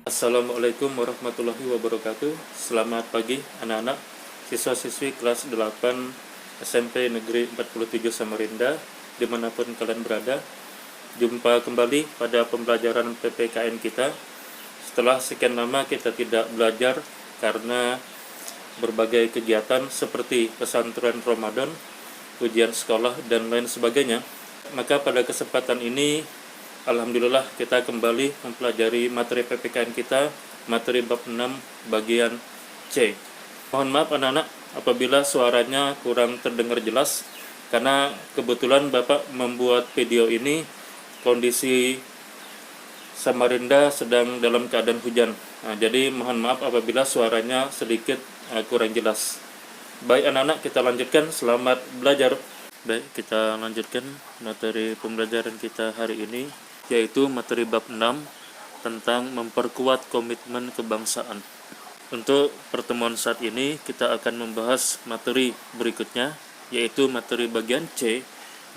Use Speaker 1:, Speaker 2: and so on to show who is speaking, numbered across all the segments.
Speaker 1: Assalamualaikum warahmatullahi wabarakatuh. Selamat pagi anak-anak, siswa-siswi kelas 8 SMP Negeri 47 Samarinda, dimanapun kalian berada. Jumpa kembali pada pembelajaran PPKN kita. Setelah sekian lama kita tidak belajar karena berbagai kegiatan seperti pesantren Ramadan, ujian sekolah, dan lain sebagainya. Maka pada kesempatan ini alhamdulillah kita kembali mempelajari materi PPKN kita, materi bab 6 bagian C. Mohon maaf anak-anak apabila suaranya kurang terdengar jelas, karena kebetulan Bapak membuat video ini kondisi Samarinda sedang dalam keadaan hujan. Jadi mohon maaf apabila suaranya sedikit kurang jelas. Baik anak-anak, kita lanjutkan. Selamat belajar. Baik, kita lanjutkan materi pembelajaran kita hari ini, yaitu materi bab 6 tentang memperkuat komitmen kebangsaan. Untuk pertemuan saat ini kita akan membahas materi berikutnya, yaitu materi bagian C,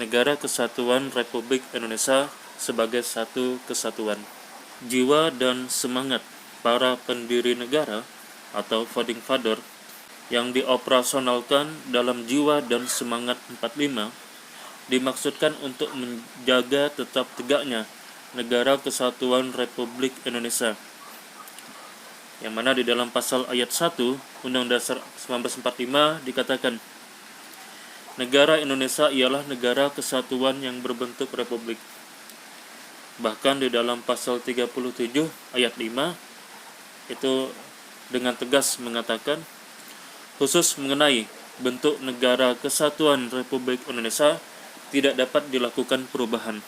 Speaker 1: Negara Kesatuan Republik Indonesia sebagai satu kesatuan. Jiwa dan semangat para pendiri negara atau founding father yang dioperasionalkan dalam jiwa dan semangat 45 dimaksudkan untuk menjaga tetap tegaknya Negara Kesatuan Republik Indonesia, yang mana di dalam pasal ayat 1 Undang-Undang Dasar 1945 dikatakan, negara Indonesia ialah negara kesatuan yang berbentuk republik. Bahkan di dalam pasal 37 ayat 5 itu dengan tegas mengatakan, khusus mengenai bentuk negara kesatuan Republik Indonesia tidak dapat dilakukan perubahan.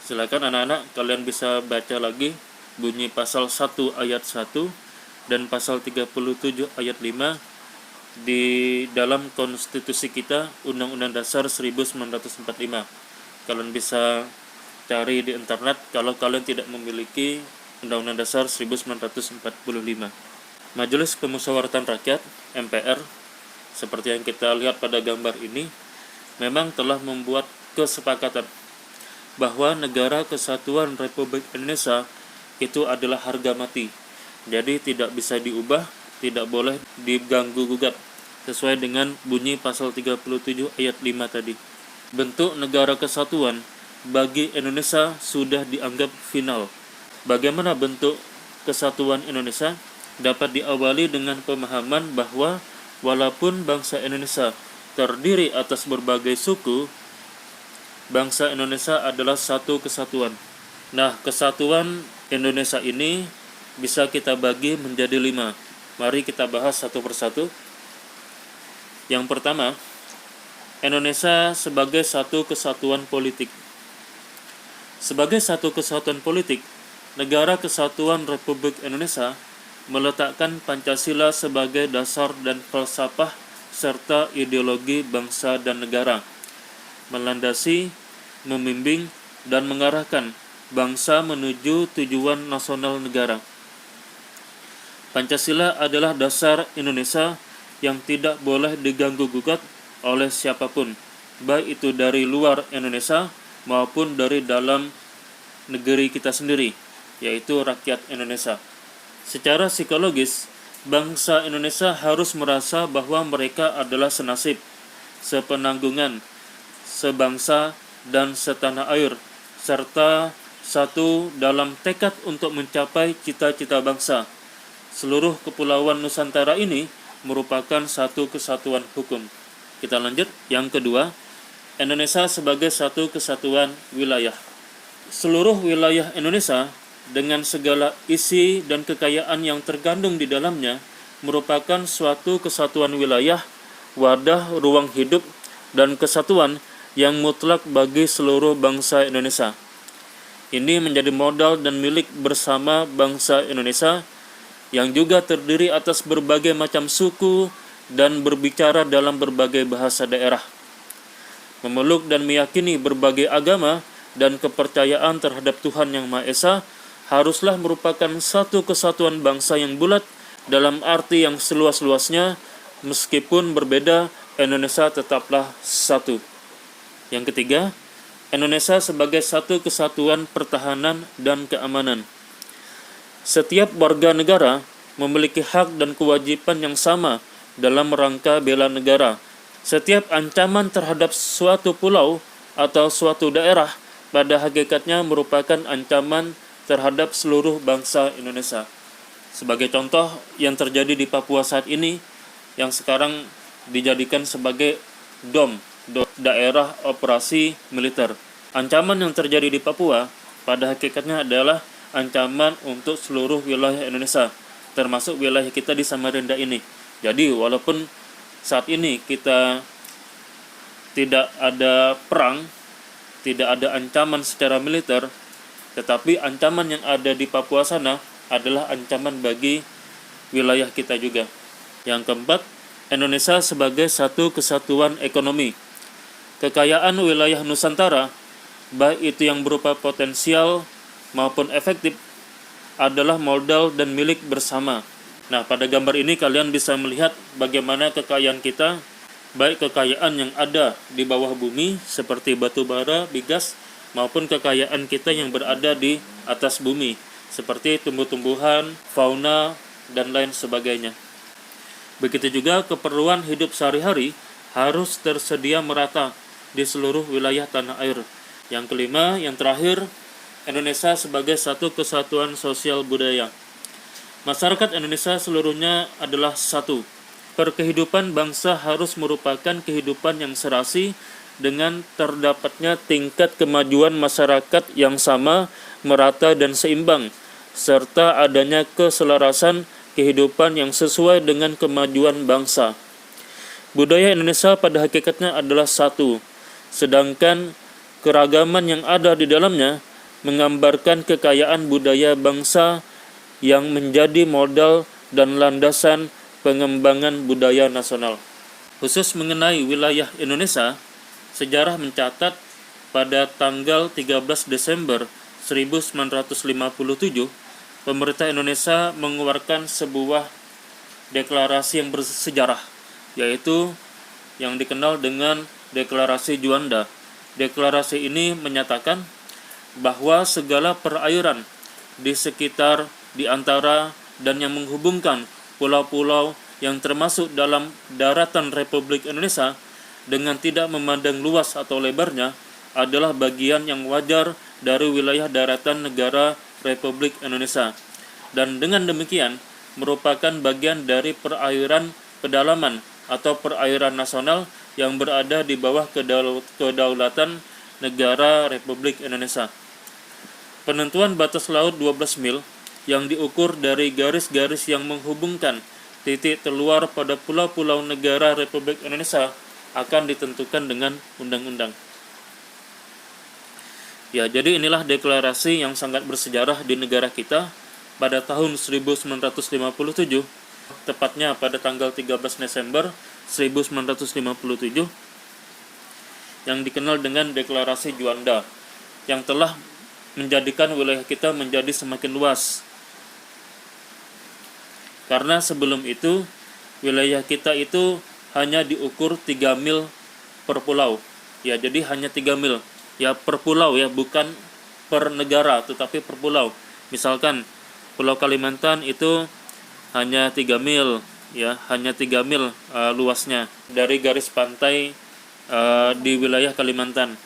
Speaker 1: Silakan anak-anak, kalian bisa baca lagi bunyi pasal 1 ayat 1 dan pasal 37 ayat 5 di dalam konstitusi kita, Undang-Undang Dasar 1945. Kalian bisa cari di internet kalau kalian tidak memiliki Undang-Undang Dasar 1945. Majelis Pemusyawaratan Rakyat (MPR) seperti yang kita lihat pada gambar ini memang telah membuat kesepakatan bahwa Negara Kesatuan Republik Indonesia itu adalah harga mati. Jadi tidak bisa diubah, tidak boleh diganggu gugat, sesuai dengan bunyi pasal 37 ayat 5 tadi. Bentuk negara kesatuan bagi Indonesia sudah dianggap final. Bagaimana bentuk kesatuan Indonesia? Dapat diawali dengan pemahaman bahwa walaupun bangsa Indonesia terdiri atas berbagai suku, bangsa Indonesia adalah satu kesatuan. Nah, kesatuan Indonesia ini bisa kita bagi menjadi 5. Mari kita bahas satu persatu. Yang pertama, Indonesia sebagai satu kesatuan politik. Sebagai satu kesatuan politik, Negara Kesatuan Republik Indonesia meletakkan Pancasila sebagai dasar dan falsafah serta ideologi bangsa dan negara, melandasi, membimbing, dan mengarahkan bangsa menuju tujuan nasional negara. Pancasila adalah dasar Indonesia yang tidak boleh diganggu-gugat oleh siapapun, baik itu dari luar Indonesia maupun dari dalam negeri kita sendiri, yaitu rakyat Indonesia. Secara psikologis, bangsa Indonesia harus merasa bahwa mereka adalah senasib, sepenanggungan, sebangsa, dan setanah air, serta satu dalam tekad untuk mencapai cita-cita bangsa. Seluruh kepulauan Nusantara ini merupakan satu kesatuan hukum. Kita lanjut. Yang kedua, Indonesia sebagai satu kesatuan wilayah. Seluruh wilayah Indonesia dengan segala isi dan kekayaan yang terkandung di dalamnya merupakan suatu kesatuan wilayah, wadah ruang hidup, dan kesatuan yang mutlak bagi seluruh bangsa Indonesia. Ini menjadi modal dan milik bersama bangsa Indonesia yang juga terdiri atas berbagai macam suku dan berbicara dalam berbagai bahasa daerah, memeluk dan meyakini berbagai agama dan kepercayaan terhadap Tuhan Yang Maha Esa, haruslah merupakan satu kesatuan bangsa yang bulat dalam arti yang seluas-luasnya. Meskipun berbeda, Indonesia tetaplah satu. Yang ketiga, Indonesia sebagai satu kesatuan pertahanan dan keamanan. Setiap warga negara memiliki hak dan kewajiban yang sama dalam rangka bela negara. Setiap ancaman terhadap suatu pulau atau suatu daerah pada hakikatnya merupakan ancaman terhadap seluruh bangsa Indonesia. Sebagai contoh yang terjadi di Papua saat ini, yang sekarang dijadikan sebagai DOM, daerah operasi militer. Ancaman yang terjadi di Papua pada hakikatnya adalah ancaman untuk seluruh wilayah Indonesia, termasuk wilayah kita di Samarinda ini. Jadi walaupun saat ini kita tidak ada perang, tidak ada ancaman secara militer, tetapi ancaman yang ada di Papua sana adalah ancaman bagi wilayah kita juga. Yang keempat, Indonesia sebagai satu kesatuan ekonomi. Kekayaan wilayah Nusantara, baik itu yang berupa potensial maupun efektif, adalah modal dan milik bersama. Nah, pada gambar ini kalian bisa melihat bagaimana kekayaan kita, baik kekayaan yang ada di bawah bumi seperti batu bara, bigas, maupun kekayaan kita yang berada di atas bumi seperti tumbuh-tumbuhan, fauna, dan lain sebagainya. Begitu juga keperluan hidup sehari-hari harus tersedia merata di seluruh wilayah tanah air. Yang kelima, yang terakhir, Indonesia sebagai satu kesatuan sosial budaya. Masyarakat Indonesia seluruhnya adalah satu. Perkehidupan bangsa harus merupakan kehidupan yang serasi dengan terdapatnya tingkat kemajuan masyarakat yang sama, merata dan seimbang, serta adanya keselarasan kehidupan yang sesuai dengan kemajuan bangsa. Budaya Indonesia pada hakikatnya adalah satu, sedangkan keragaman yang ada di dalamnya menggambarkan kekayaan budaya bangsa yang menjadi modal dan landasan pengembangan budaya nasional. Khusus mengenai wilayah Indonesia, sejarah mencatat pada tanggal 13 Desember 1957, pemerintah Indonesia mengeluarkan sebuah deklarasi yang bersejarah, yaitu yang dikenal dengan Deklarasi Juanda. Deklarasi ini menyatakan bahwa segala perairan di sekitar, di antara, dan yang menghubungkan pulau-pulau yang termasuk dalam daratan Republik Indonesia dengan tidak memandang luas atau lebarnya adalah bagian yang wajar dari wilayah daratan negara Republik Indonesia, dan dengan demikian merupakan bagian dari perairan pedalaman atau perairan nasional yang berada di bawah kedaulatan negara Republik Indonesia. Penentuan batas laut 12 mil yang diukur dari garis-garis yang menghubungkan titik terluar pada pulau-pulau negara Republik Indonesia akan ditentukan dengan undang-undang. Ya, jadi inilah deklarasi yang sangat bersejarah di negara kita pada tahun 1957, tepatnya pada tanggal 13 Desember 1957, yang dikenal dengan Deklarasi Juanda, yang telah menjadikan wilayah kita menjadi semakin luas. Karena sebelum itu wilayah kita itu hanya diukur 3 mil per pulau. Ya, jadi hanya 3 mil. Ya, per pulau ya, bukan per negara tetapi per pulau. Misalkan Pulau Kalimantan itu hanya 3 mil, ya, hanya 3 mil luasnya dari garis pantai di wilayah Kalimantan.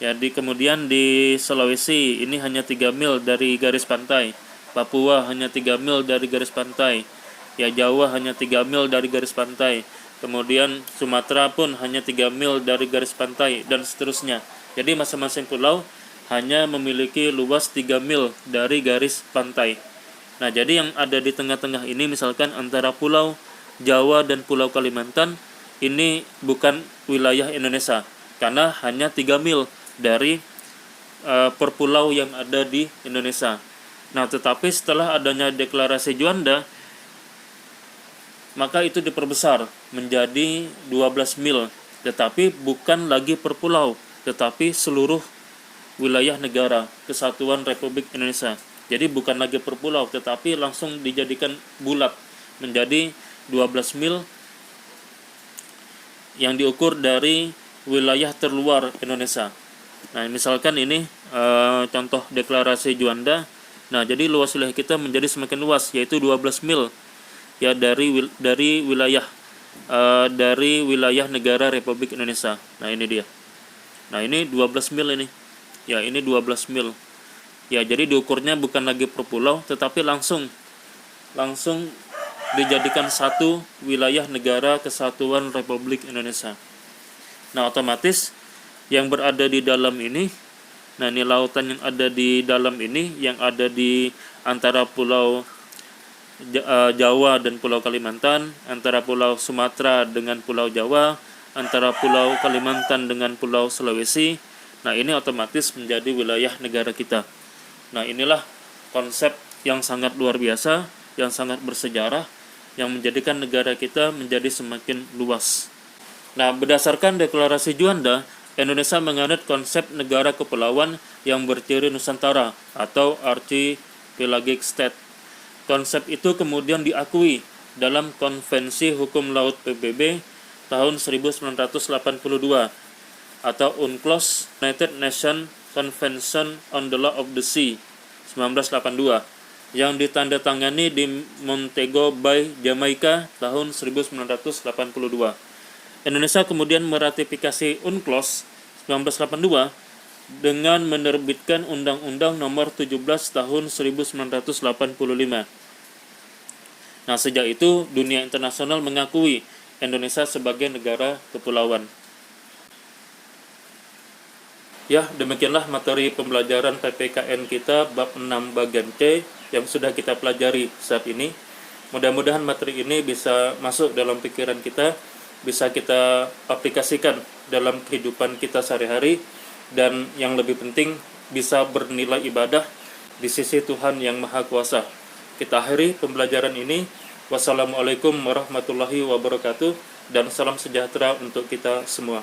Speaker 1: Ya, kemudian di Sulawesi ini hanya 3 mil dari garis pantai. Papua hanya 3 mil dari garis pantai. Ya, Jawa hanya 3 mil dari garis pantai. Kemudian Sumatera pun hanya 3 mil dari garis pantai, dan seterusnya. Jadi masing-masing pulau hanya memiliki luas 3 mil dari garis pantai. Nah, jadi yang ada di tengah-tengah ini misalkan antara Pulau Jawa dan Pulau Kalimantan, ini bukan wilayah Indonesia karena hanya 3 mil dari per pulau yang ada di Indonesia. Nah, tetapi setelah adanya Deklarasi Juanda, maka itu diperbesar menjadi 12 mil, tetapi bukan lagi per pulau, tetapi seluruh wilayah negara Kesatuan Republik Indonesia. Jadi bukan lagi per pulau, tetapi langsung dijadikan bulat menjadi 12 mil yang diukur dari wilayah terluar Indonesia. Nah, misalkan ini contoh Deklarasi Juanda. Nah, jadi luas wilayah kita menjadi semakin luas, yaitu 12 mil ya dari wilayah negara Republik Indonesia. Nah, ini dia. Nah, ini 12 mil ini. Ya, ini 12 mil. Ya, jadi diukurnya bukan lagi per pulau, tetapi langsung dijadikan satu wilayah negara kesatuan Republik Indonesia. Nah, otomatis yang berada di dalam ini, nah ini lautan yang ada di dalam ini, yang ada di antara pulau Jawa dan Pulau Kalimantan, antara Pulau Sumatera dengan Pulau Jawa, antara Pulau Kalimantan dengan Pulau Sulawesi. Nah, ini otomatis menjadi wilayah negara kita. Nah, inilah konsep yang sangat luar biasa, yang sangat bersejarah, yang menjadikan negara kita menjadi semakin luas. Nah, berdasarkan Deklarasi Juanda, Indonesia menganut konsep negara kepulauan yang berciri Nusantara atau Archipelagic State. Konsep itu kemudian diakui dalam Konvensi Hukum Laut PBB tahun 1982 atau UNCLOS, United Nations Convention on the Law of the Sea 1982, yang ditandatangani di Montego Bay, Jamaika tahun 1982. Indonesia kemudian meratifikasi UNCLOS 1982 dengan menerbitkan Undang-Undang Nomor 17 Tahun 1985. Nah, sejak itu dunia internasional mengakui Indonesia sebagai negara kepulauan. Ya, demikianlah materi pembelajaran PPKN kita bab 6 bagian C yang sudah kita pelajari saat ini. Mudah-mudahan materi ini bisa masuk dalam pikiran kita, bisa kita aplikasikan dalam kehidupan kita sehari-hari, dan yang lebih penting bisa bernilai ibadah di sisi Tuhan yang Maha Kuasa. Kita akhiri pembelajaran ini. Wassalamualaikum warahmatullahi wabarakatuh, dan salam sejahtera untuk kita semua.